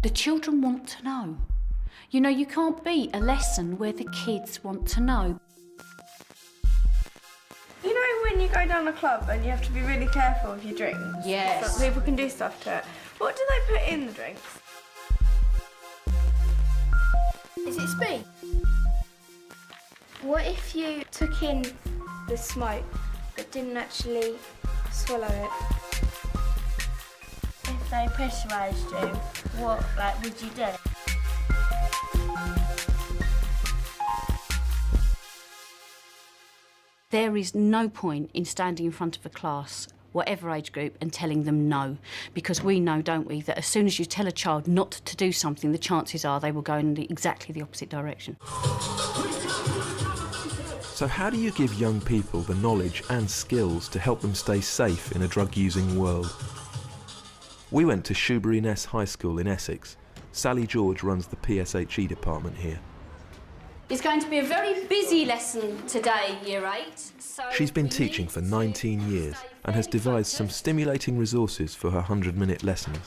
The children want to know. You know, you can't beat a lesson where the kids want to know. You know when you go down a club and you have to be really careful with your drinks? Yes. Some people can do stuff to it. What do they put in the drinks? Is it speed? What if you took in the smoke but didn't actually swallow it? If they pressurised you, what would you do? There is no point in standing in front of a class, whatever age group, and telling them no. Because we know, don't we, that as soon as you tell a child not to do something, the chances are they will go in exactly the opposite direction. So how do you give young people the knowledge and skills to help them stay safe in a drug-using world? We went to Shoebury Ness High School in Essex. Sally George runs the PSHE department here. It's going to be a very busy lesson today, Year 8. So She's been teaching for 19 years and has devised some stimulating resources for her 100-minute lessons.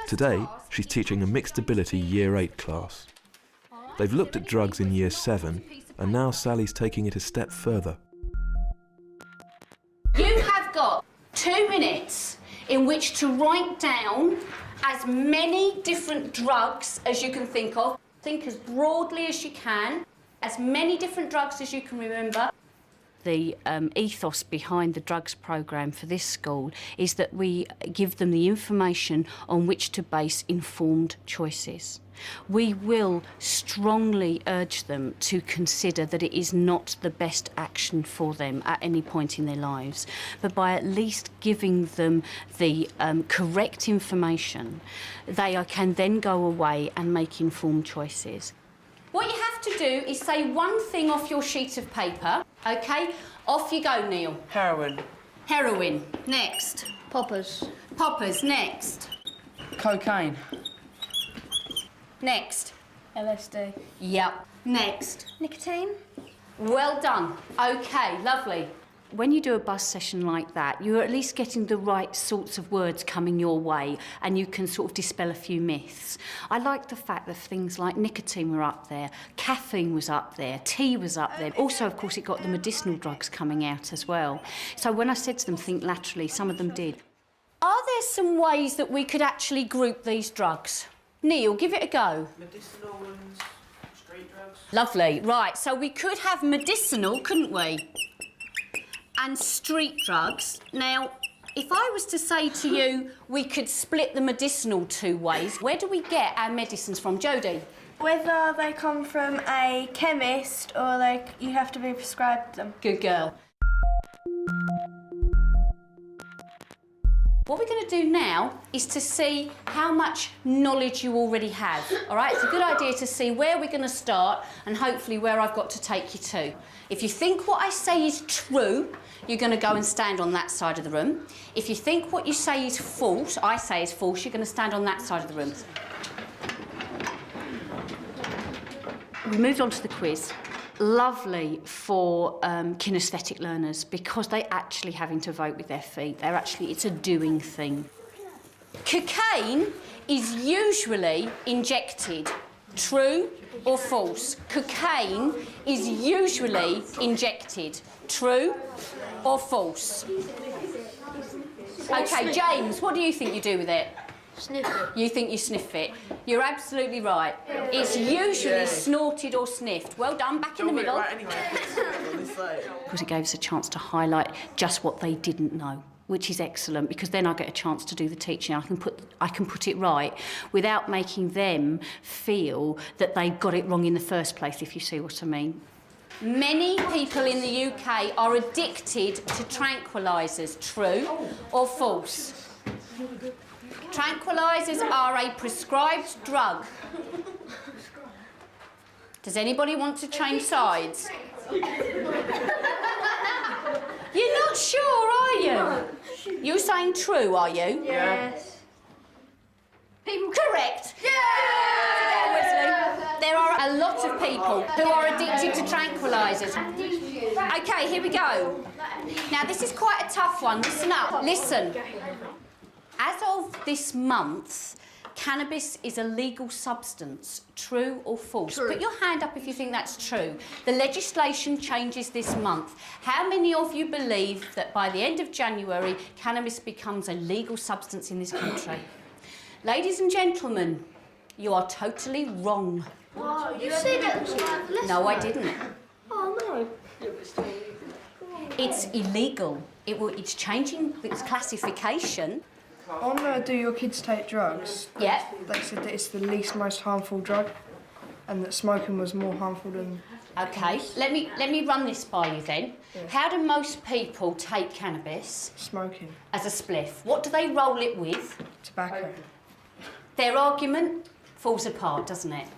Today, she's teaching a mixed ability Year 8 class. They've looked at drugs in Year 7, and now Sally's taking it a step further. You have got 2 minutes in which to write down as many different drugs as you can think of. Think as broadly as you can, as many different drugs as you can remember. The ethos behind the drugs programme for this school is that we give them the information on which to base informed choices. We will strongly urge them to consider that it is not the best action for them at any point in their lives, but by at least giving them the correct information, they can then go away and make informed choices. What you have to do is say one thing off your sheet of paper, OK? Off you go, Neil. Heroin. Heroin. Next. Poppers. Poppers. Next. Cocaine. Next. LSD. Yep. Next. Nicotine. Well done. OK, lovely. When you do a buzz session like that, you're at least getting the right sorts of words coming your way and you can sort of dispel a few myths. I like the fact that things like nicotine were up there, caffeine was up there, tea was up there. Also, of course, it got the medicinal drugs coming out as well. So when I said to them, think laterally, some of them did. Are there some ways that we could actually group these drugs? Neil, give it a go. Medicinal and street drugs. Lovely. Right, so we could have medicinal, couldn't we? And street drugs. Now, if I was to say to you we could split the medicinal 2 ways, where do we get our medicines from, Jodie? Whether they come from a chemist or you have to be prescribed them. Good girl. What we're going to do now is to see how much knowledge you already have, all right? It's a good idea to see where we're going to start and hopefully where I've got to take you to. If you think what I say is true, you're going to go and stand on that side of the room. If you think what you say is false, I say is false, you're going to stand on that side of the room. We moved on to the quiz. Lovely for kinesthetic learners because they actually having to vote with their feet. It's a doing thing. Cocaine is usually injected. True or false? Cocaine is usually injected. True or false? OK, James, what do you think you do with it? Sniff it. You think you sniff it. You're absolutely right. It's usually snorted or sniffed. Well done, back in the middle. Because it gave us a chance to highlight just what they didn't know, which is excellent, because then I get a chance to do the teaching. I can put it right without making them feel that they got it wrong in the first place, if you see what I mean. Many people in the UK are addicted to tranquilisers. True or false? Tranquilisers are a prescribed drug. Does anybody want to change sides? You're not sure, are you? You're saying true, are you? Yes. People correct. Yeah! Wesley. There are a lot of people who are addicted to tranquilisers. OK, here we go. Now, this is quite a tough one. Listen up. Listen. As of this month, cannabis is a legal substance. True or false? True. Put your hand up if you think that's true. The legislation changes this month. How many of you believe that by the end of January, cannabis becomes a legal substance in this country? Ladies and gentlemen, you are totally wrong. Oh, you said it was less. No, I didn't. Oh no. It's illegal. It's changing its classification. On Do Your Kids Take Drugs? Yeah. They said that it's the least most harmful drug, and that smoking was more harmful than. Okay, let me run this by you then. Yeah. How do most people take cannabis Smoking. as a spliff? What do they roll it with? Tobacco. Their argument falls apart, doesn't it?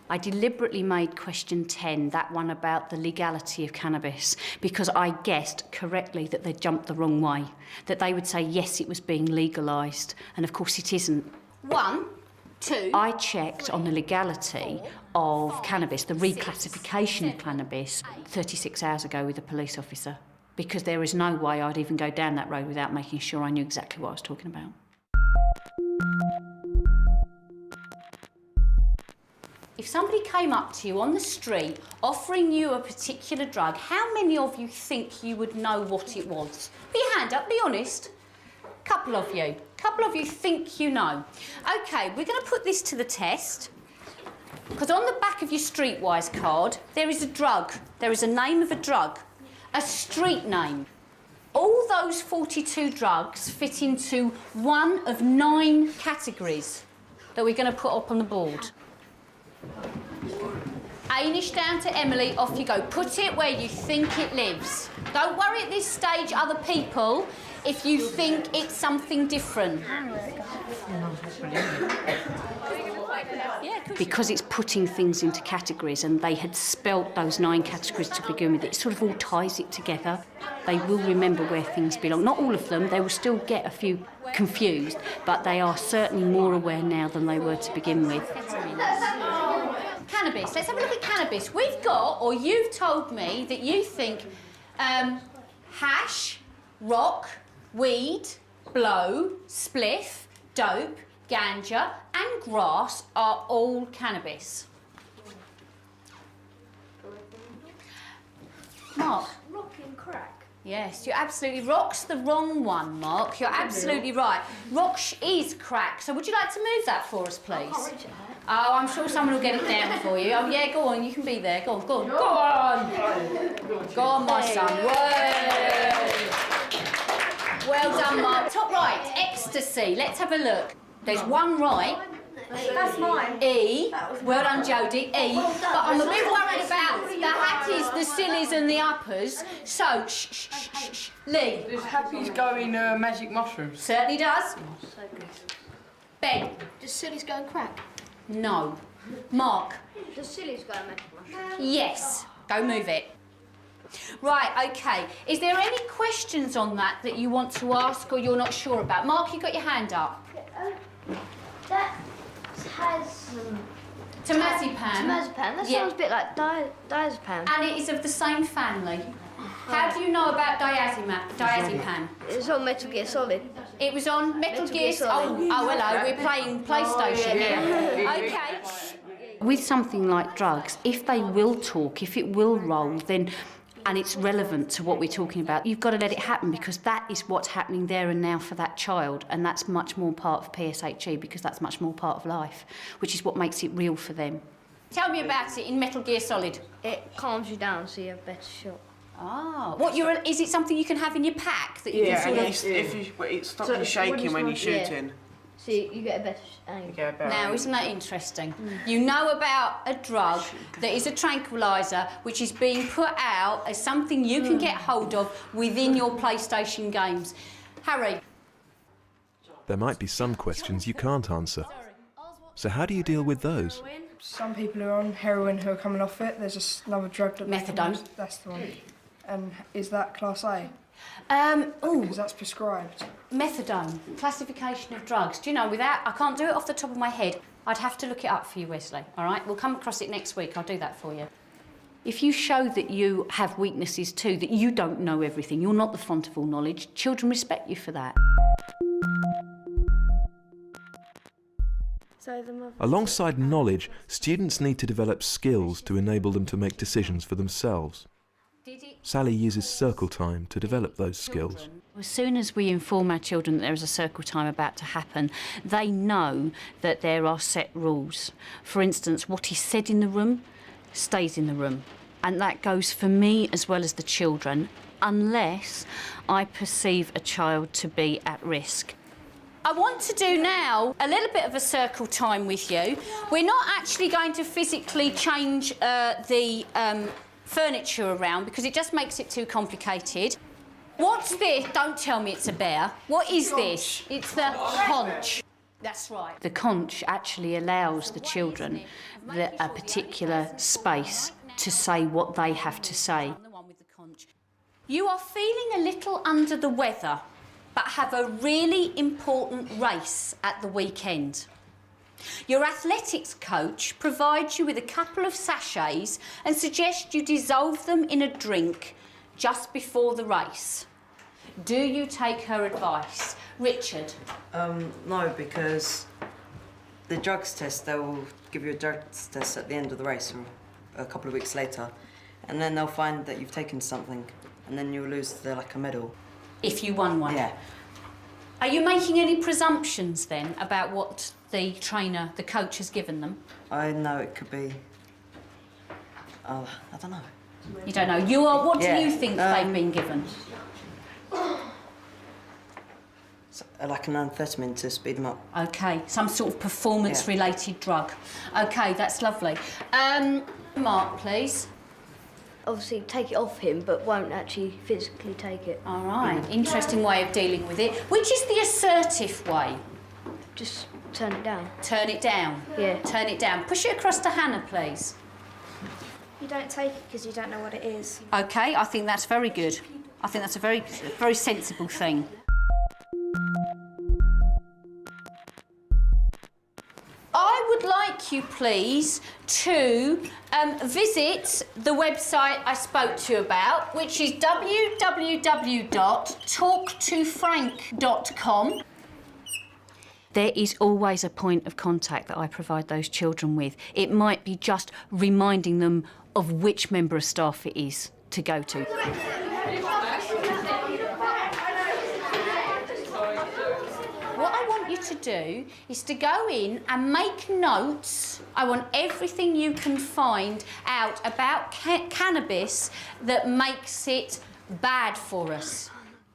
I deliberately made question 10, that one about the legality of cannabis, because I guessed correctly that they'd jumped the wrong way, that they would say, yes, it was being legalised, and of course it isn't. 1, 2... I checked on the legality of cannabis, the reclassification of cannabis, 36 hours ago with a police officer, because there is no way I'd even go down that road without making sure I knew exactly what I was talking about. If somebody came up to you on the street offering you a particular drug, how many of you think you would know what it was? Put your hand up, be honest. Couple of you. Couple of you think you know. OK, we're going to put this to the test, because on the back of your Streetwise card, there is a drug. There is a name of a drug, a street name. All those 42 drugs fit into one of 9 categories that we're going to put up on the board. Ainish down to Emily, off you go. Put it where you think it lives. Don't worry at this stage, other people, if you think it's something different. Because it's putting things into categories, and they had spelt those 9 categories to begin with, it sort of all ties it together. They will remember where things belong. Not all of them, they will still get a few confused, but they are certainly more aware now than they were to begin with. Cannabis. Let's have a look at cannabis. We've got, or you've told me, that you think hash, rock, weed, blow, spliff, dope, ganja and grass are all cannabis. Mark? Rock and crack. Yes, you're absolutely... Rock's the wrong one, Mark. You're absolutely right. Rock is crack. So would you like to move that for us, please? Oh, I'm sure someone will get it down for you. Oh, yeah, go on, you can be there. Go on, go on, go on! Go on, my son. Way! Well done, Mark. Top right, ecstasy. Let's have a look. There's one right. That's mine. E. Well done, Jodie. E. But I'm a bit worried about the hatties, the sillies and the uppers. So, shh, shh, shh, shh, shh. Lee. Does Happy's go in magic mushrooms? Certainly does. Ben. Does sillies go and crack? No. Mark. Does sillies go and magic mushrooms? Yes. Go move it. Right, OK. Is there any questions on that you want to ask or you're not sure about? Mark, you got your hand up. That has... Temazepam. Temazepam. That Yeah. sounds a bit like diazepam. And it is of the same family. How do you know about diazepam? It's on Metal Gear Solid. It was on Metal Gear Solid. Oh, hello, we're playing PlayStation here. OK. With something like drugs, if they will talk, if it will roll, then... and it's relevant to what we're talking about, you've got to let it happen, because that is what's happening there and now for that child, and that's much more part of PSHE, because that's much more part of life, which is what makes it real for them. Tell me about it in Metal Gear Solid. It calms you down so you have a better shot. Ah, is it something you can have in your pack that you Yeah, can and sort of... it stops you shaking when you're shooting. So you get a better aim. Now, isn't that interesting? You know about a drug that is a tranquiliser which is being put out as something you can get hold of within your PlayStation games. Harry? There might be some questions you can't answer. So how do you deal with those? Some people who are on heroin who are coming off it, there's another drug that... Methadone. That's the one. And is that class A? Oh, Because that's prescribed. methadone, classification of drugs. Do you know, I can't do it off the top of my head. I'd have to look it up for you, Wesley, all right? We'll come across it next week. I'll do that for you. If you show that you have weaknesses too, that you don't know everything, you're not the font of all knowledge, children respect you for that. So the mother. Alongside knowledge, students need to develop skills to enable them to make decisions for themselves. Sally uses circle time to develop those skills. As soon as we inform our children that there is a circle time about to happen, they know that there are set rules. For instance, what is said in the room stays in the room. And that goes for me as well as the children, unless I perceive a child to be at risk. I want to do now a little bit of a circle time with you. We're not actually going to physically change the furniture around because it just makes it too complicated. What's this? Don't tell me it's a bear. What is this? It's the conch. That's right. The conch actually allows the children a particular space to say what they have to say. You are feeling a little under the weather, but have a really important race at the weekend. Your athletics coach provides you with a couple of sachets and suggests you dissolve them in a drink just before the race. Do you take her advice? Richard? No, because the drugs test, they'll give you a drugs test at the end of the race or a couple of weeks later, and then they'll find that you've taken something, and then you'll lose a medal. If you won one? Yeah. Are you making any presumptions then about what the trainer, the coach, has given them? I know it could be... I don't know. You don't know. What do you think they've been given? Like an amphetamine to speed them up. OK, some sort of performance-related drug. OK, that's lovely. Mark, please. Obviously take it off him, but won't actually physically take it. All right, interesting way of dealing with it. Which is the assertive way? Just turn it down. Turn it down? Yeah. Turn it down. Push it across to Hannah, please. You don't take it because you don't know what it is. OK, I think that's very good. I think that's a very, very sensible thing. I would like you, please, to visit the website I spoke to you about, which is www.talktofrank.com. There is always a point of contact that I provide those children with. It might be just reminding them of which member of staff it is to go to. What I want you to do is to go in and make notes. I want everything you can find out about cannabis that makes it bad for us.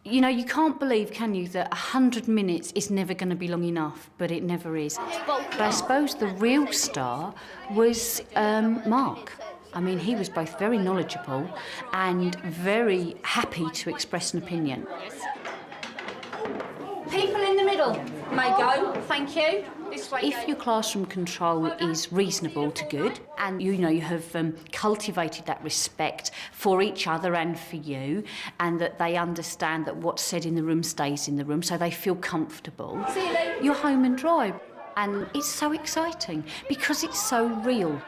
You know, you can't believe, can you, that 100 minutes is never going to be long enough, but it never is. But I suppose the real star was Mark. I mean, he was both very knowledgeable and very happy to express an opinion. People in the middle may go, thank you. This way. If your classroom control is reasonable to good, and you know you have cultivated that respect for each other and for you, and that they understand that what's said in the room stays in the room, so they feel comfortable, you're home and dry. And it's so exciting because it's so real.